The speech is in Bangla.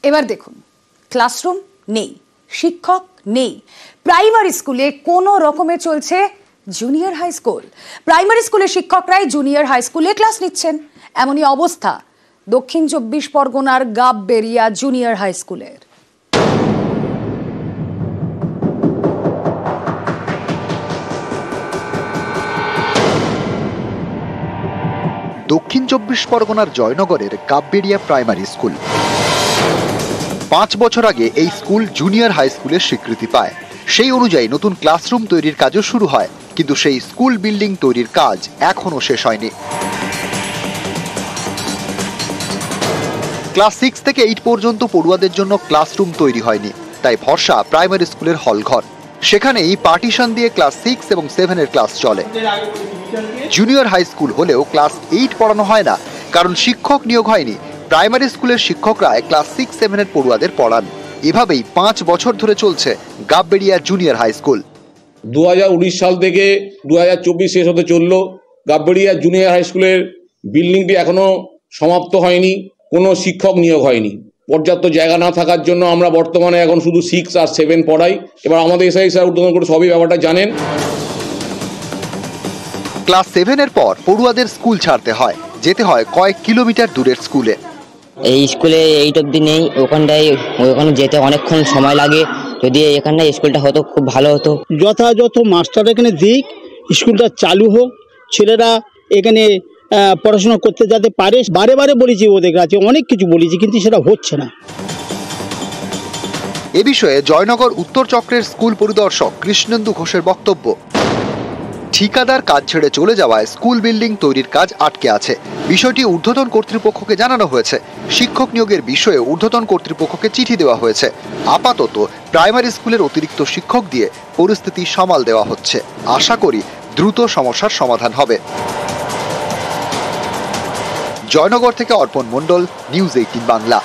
এবার দেখুন, ক্লাসরুম নেই, শিক্ষক নেই। প্রাইমারি স্কুলে কোনো রকমে চলছে জুনিয়র হাই স্কুল। প্রাইমারি স্কুলের শিক্ষকরাই জুনিয়র হাই স্কুলে ক্লাস নিচ্ছেন। এমনই অবস্থা দক্ষিণ 24 পরগনার গাববেড়িয়া জুনিয়র হাই স্কুলের। দক্ষিণ 24 পরগনার জয়নগরের গাববেড়িয়া প্রাইমারি স্কুল। 5 বছর আগে এই স্কুল জুনিয়র হাই স্কুলের স্বীকৃতি পায়। সেই অনুযায়ী নতুন ক্লাসরুম তৈরির কাজও শুরু হয়, কিন্তু সেই স্কুল বিল্ডিং তৈরির কাজ এখনো শেষ হয়নি। ক্লাস 6 থেকে 8 পর্যন্ত পড়ুয়াদের জন্য ক্লাসরুম তৈরি হয়নি, তাই ভরসা প্রাইমারি স্কুলের হলঘর। সেখানেই পার্টিশন দিয়ে ক্লাস 6 এবং 7 এর ক্লাস চলে। জুনিয়র হাই স্কুল হলেও ক্লাস 8 পড়ানো হয় না, কারণ শিক্ষক নিয়োগ হয়নি। প্রাইমারি স্কুলের শিক্ষকরা ক্লাস 6, 7 এর পড়ুয়াদের পড়ান। এভাবেই 5 বছর ধরে চলছে গাববেড়িয়া জুনিয়র হাই স্কুল। 2019 সাল থেকে 2024 শেষ হতে চলল। গাববেড়িয়া জুনিয়র হাই স্কুলের বিল্ডিংটি এখনো সমাপ্ত হয়নি, কোনো শিক্ষক নিয়োগ হয়নি। পর্যাপ্ত জায়গা না থাকার জন্য আমরা বর্তমানে এখন শুধু 6 আর 7 পড়াই। এবার আমাদের এসআই স্যার উদ্বোধন করে সবই ব্যাপারটা জানেন। ক্লাস 7 এর পর পড়ুয়াদের স্কুল ছাড়তে হয়, যেতে হয় কয়েক কিলোমিটার দূরের স্কুলে। এই স্কুলে 8 অবধি নেই, ওখানে যেতে অনেকক্ষণ সময় লাগে। যদি এখানে স্কুলটা হতো খুব ভালো হতো। যথাযথ মাস্টার এখানে দিক, স্কুলটা চালু হোক, ছেলেরা এখানে পড়াশোনা করতে যাতে পারে। বারে বারে বলেছি ওদের কাছে, অনেক কিছু বলেছি, কিন্তু সেটা হচ্ছে না। এ বিষয়ে জয়নগর উত্তর চক্রের স্কুল পরিদর্শক কৃষ্ণেন্দু ঘোষের বক্তব্য, ঠিকাদার কাজ ছেড়ে চলে যাওয়ায় স্কুল বিল্ডিং তৈরির কাজ আটকে আছে। বিষয়টি ঊর্ধ্বতন কর্তৃপক্ষকে জানানো হয়েছে। শিক্ষক নিয়োগের বিষয়ে ঊর্ধ্বতন কর্তৃপক্ষকে চিঠি দেওয়া হয়েছে। আপাতত প্রাইমারি স্কুলের অতিরিক্ত শিক্ষক দিয়ে পরিস্থিতি সামাল দেওয়া হচ্ছে। আশা করি দ্রুত সমস্যার সমাধান হবে। জয়নগর থেকে অর্পণ মণ্ডল, নিউজ 18 বাংলা।